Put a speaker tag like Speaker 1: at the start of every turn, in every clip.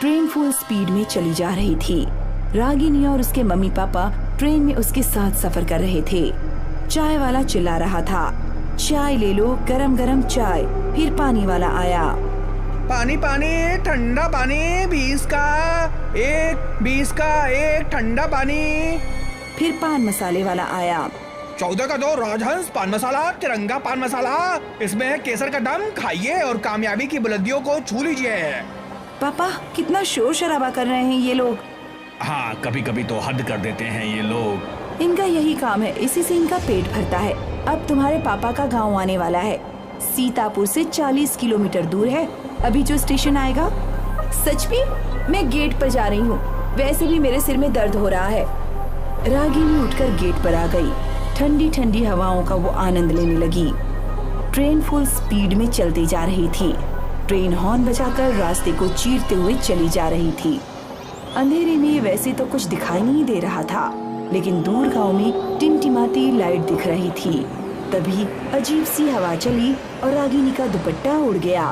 Speaker 1: Train full speed में चली जा रही थी। रागिनी और उसके मम्मी पापा ट्रेन में उसके साथ सफर कर रहे थे। चाय वाला चिल्ला रहा था, चाय ले लो, गरम गरम चाय। फिर पानी वाला आया,
Speaker 2: पानी पानी, ठंडा पानी, 20 का एक ठंडा पानी।
Speaker 1: फिर पान मसाले वाला आया,
Speaker 2: 14 का 2 राजहंस पान मसाला, तिरंगा पान मसाला, इसमें है केसर का दम, खाइए और कामयाबी की बुलंदियों को छू लीजिए।
Speaker 1: पापा कितना शोर शराबा कर रहे हैं ये लोग।
Speaker 2: हाँ, कभी कभी तो हद कर देते हैं ये लोग।
Speaker 1: इनका यही काम है, इसी से इनका पेट भरता है। अब तुम्हारे पापा का गांव आने वाला है। सीतापुर से 40 किलोमीटर दूर है अभी जो स्टेशन आएगा। सच में मैं गेट पर जा रही हूँ, वैसे भी मेरे सिर में दर्द हो रहा है। रागिनी उठकर गेट पर आ गई। ठंडी ठंडी हवाओं का वो आनंद लेने लगी। ट्रेन फुल स्पीड में चलती जा रही थी। ट्रेन हॉर्न बजाकर रास्ते को चीरते हुए चली जा रही थी। अंधेरे में वैसे तो कुछ दिखाई नहीं दे रहा था, लेकिन दूर गांव में टिमटिमाती लाइट दिख रही थी। तभी अजीब सी हवा चली और रागिनी का दुपट्टा उड़ गया।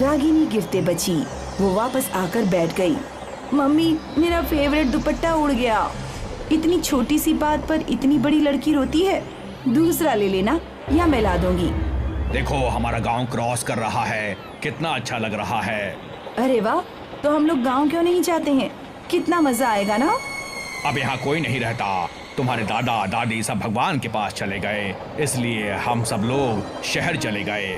Speaker 1: रागिनी गिरते बची। वो वापस आकर बैठ गई। मम्मी, मेरा फेवरेट दुपट्टा उड़ गया। इतनी छोटी सी बात पर इतनी बड़ी लड़की रोती है। दूसरा ले लेना या मैं ला दूंगी।
Speaker 2: देखो, हमारा गांव क्रॉस कर रहा है, कितना अच्छा लग रहा है।
Speaker 1: अरे वाह, तो हम लोग गांव क्यों नहीं जाते हैं? कितना मजा आएगा ना।
Speaker 2: अब यहाँ कोई नहीं रहता, तुम्हारे दादा दादी सब भगवान के पास चले गए, इसलिए हम सब लोग शहर चले गए।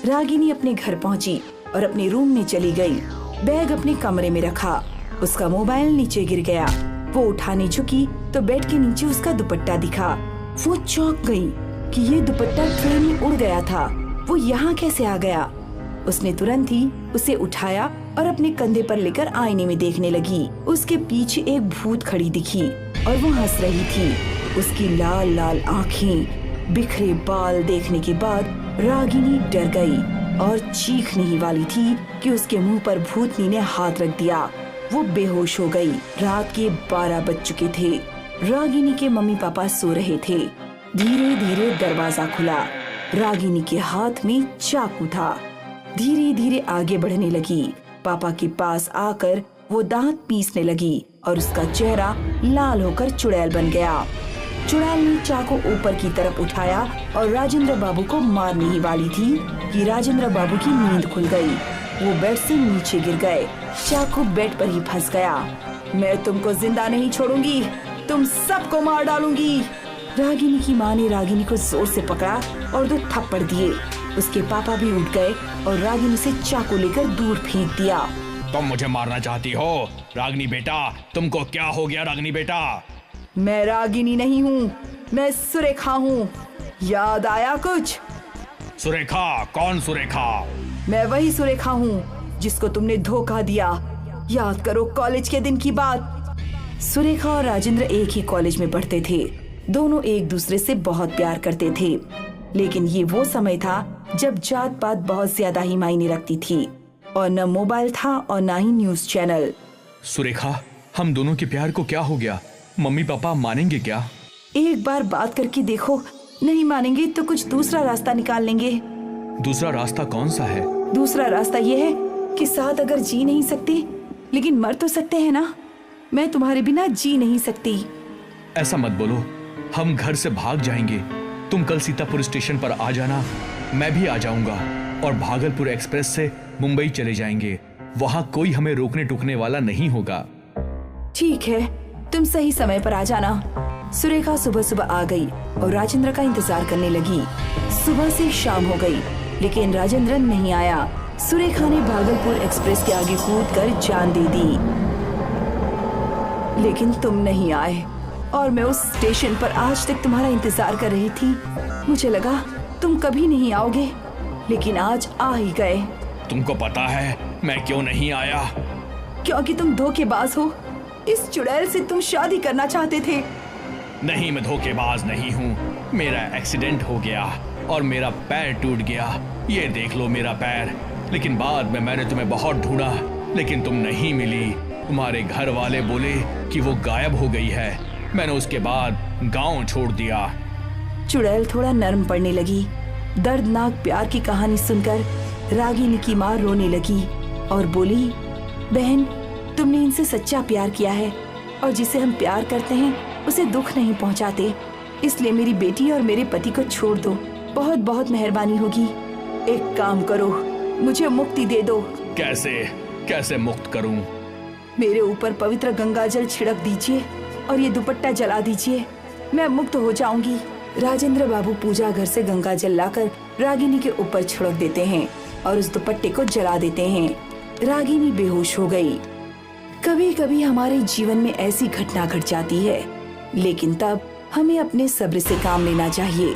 Speaker 1: रागिनी अपने घर पहुंची और अपने रूम में चली गई। बैग अपने कमरे में रखा। उसका मोबाइल नीचे गिर गया। वो उठाने झुकी तो बेड के नीचे उसका दुपट्टा दिखा। वो चौंक गई कि ये दुपट्टा ट्रेन में उड़ गया था। वो यहाँ कैसे आ गया? उसने तुरंत ही उसे उठाया और अपने कंधे पर लेकर आईने में देखने लगी। उसके पीछे एक भूत खड़ी दिखी और वो हंस रही थी। उसकी लाल लाल आँखें, बिखरे बाल देखने के बाद रागिनी डर गई और चीखने ही वाली थी कि उसके मुंह पर भूतनी ने हाथ रख दिया। वो बेहोश हो गई। रात के 12 बज चुके थे। रागिनी के मम्मी पापा सो रहे थे। धीरे धीरे दरवाजा खुला। रागिनी के हाथ में चाकू था। धीरे धीरे आगे बढ़ने लगी। पापा के पास आकर वो दांत पीसने लगी और उसका चेहरा लाल होकर चुड़ैल बन गया। चुड़ैल ने चाकू ऊपर की तरफ उठाया और राजेंद्र बाबू को मारने ही वाली थी कि राजेंद्र बाबू की नींद खुल गई। वो बेड से नीचे गिर गए। चाकू बेड पर ही फंस गया। मैं तुमको जिंदा नहीं छोड़ूंगी, तुम सबको मार डालूंगी। रागिनी की माँ ने रागिनी को जोर से पकड़ा और 2 थप्पड़ दिए। उसके पापा भी उठ गए और रागिनी से चाकू लेकर दूर फेंक दिया।
Speaker 2: तुम मुझे मारना चाहती हो रागिनी बेटा? तुमको क्या हो गया रागिनी बेटा?
Speaker 1: मैं रागिनी नहीं हूँ, मैं सुरेखा हूँ। याद आया कुछ?
Speaker 2: सुरेखा? कौन सुरेखा?
Speaker 1: मैं वही सुरेखा हूँ जिसको तुमने धोखा दिया। याद करो कॉलेज के दिन की बात। सुरेखा और राजेंद्र एक ही कॉलेज में पढ़ते थे। दोनों एक दूसरे से बहुत प्यार करते थे, लेकिन ये वो समय था जब जात पात बहुत ज्यादा ही मायने रखती थी और न मोबाइल था और न ही न्यूज चैनल।
Speaker 2: सुरेखा, हम दोनों के प्यार को क्या हो गया? मम्मी पापा मानेंगे क्या?
Speaker 1: एक बार बात करके देखो, नहीं मानेंगे तो कुछ दूसरा रास्ता निकाल लेंगे।
Speaker 2: दूसरा रास्ता कौन सा है?
Speaker 1: दूसरा रास्ता ये है कि साथ अगर जी नहीं सकते लेकिन मर तो सकते हैं ना। मैं तुम्हारे बिना जी नहीं सकती।
Speaker 2: ऐसा मत बोलो, हम घर से भाग जाएंगे। तुम कल सीतापुर स्टेशन पर आ जाना, मैं भी आ जाऊंगा और भागलपुर एक्सप्रेस से मुंबई चले जाएंगे। वहाँ कोई हमें रोकने टोकने वाला नहीं होगा।
Speaker 1: ठीक है, तुम सही समय पर आ जाना। सुरेखा सुबह सुबह आ गई और राजेंद्र का इंतजार करने लगी। सुबह से शाम हो गई लेकिन राजेंद्र नहीं आया। सुरेखा ने भागलपुर एक्सप्रेस के आगे कूदकर जान दे दी, लेकिन तुम नहीं आए और मैं उस स्टेशन पर आज तक तुम्हारा इंतजार कर रही थी। मुझे लगा तुम कभी नहीं आओगे, लेकिन आज आ ही गए।
Speaker 2: तुमको पता है मैं क्यों नहीं आया?
Speaker 1: क्योंकि तुम धोखेबाज हो। इस चुड़ैल से तुम शादी करना चाहते थे।
Speaker 2: नहीं, मैं धोखेबाज नहीं हूँ। मेरा एक्सीडेंट हो गया और मेरा पैर टूट गया। ये देख लो मेरा पैर। लेकिन बाद में मैंने तुम्हें बहुत ढूंढा, लेकिन तुम नहीं मिली। तुम्हारे घर वाले बोले कि वो गायब हो गई है। मैंने उसके बाद गांव छोड़ दिया।
Speaker 1: चुड़ैल थोड़ा नर्म पड़ने लगी। दर्दनाक प्यार की कहानी सुनकर रागिनी की माँ रोने लगी और बोली, बहन, तुमने इनसे सच्चा प्यार किया है और जिसे हम प्यार करते हैं उसे दुख नहीं पहुंचाते, इसलिए मेरी बेटी और मेरे पति को छोड़ दो। बहुत बहुत मेहरबानी होगी। एक काम करो, मुझे मुक्ति दे दो।
Speaker 2: कैसे कैसे मुक्त करूं?
Speaker 1: मेरे ऊपर पवित्र गंगा जल छिड़क दीजिए और ये दुपट्टा जला दीजिए, मैं मुक्त हो जाऊंगी। राजेंद्र बाबू पूजा घर से गंगा जल लाकर रागिनी के ऊपर छिड़क देते हैं और उस दुपट्टे को जला देते हैं। रागिनी बेहोश हो गई। कभी कभी हमारे जीवन में ऐसी घटना घट जाती है, लेकिन तब हमें अपने सब्र से काम लेना चाहिए।